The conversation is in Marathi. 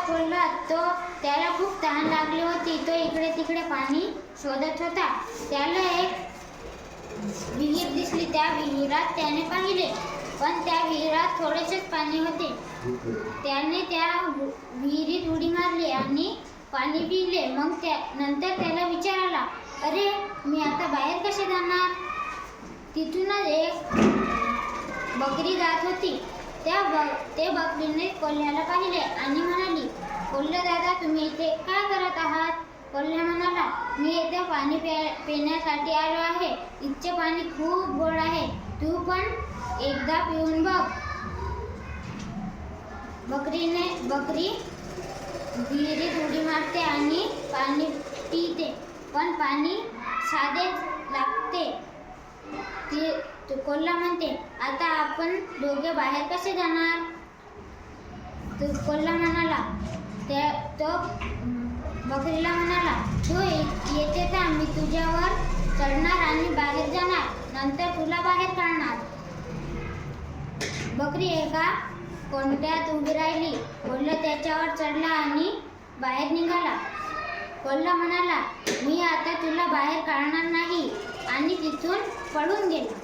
कोल्हा त्याला खूप तहान लागली होती. तो इकडे तिकडे पाणी शोधत होता. त्याला एक विहीर दिसली. त्या विहिरात त्याने पाहिले, पण त्या विहिरात थोडेसेच पाणी होते. त्याने त्या विहिरीत उडी मारली आणि पाणी पिले. मग नंतर त्याला विचार आला, अरे मी आता बाहेर कसे जाणार? तिथूनच एक बकरी जात होती. ते बकरीने कोल्ह्याला पाहिले आणि म्हणाली, कोल्हा दादा, तुम्ही इथे काय करत आहात? कोल्हा म्हणाला, मी येथे पाणी पिण्यासाठी आलो आहे. इथचे पाणी खूप गोड आहे. तू पण एकदा पिऊन बघ. बकरी विहिरीत उडी मारते आणि पाणी पिते, पण पाणी साधेच लागते. कोल्हा म्हणते, आता आपण दोघे बाहेर कसे जाणार? कोल्हा म्हणाला, तो बकरीला म्हणाला, तू येथे थांब, मी तुझ्यावर चढणार आणि बाहेर जाणार, नंतर तुला बाहेर काढणार. बकरी एका कोंड्यात उभी राहिली. कोल्हा त्याच्यावर चढला आणि बाहेर निघाला. कोल्हा म्हणाला, मी आता तुला बाहेर काढणार नाही, आणि तिथून पळून गेला.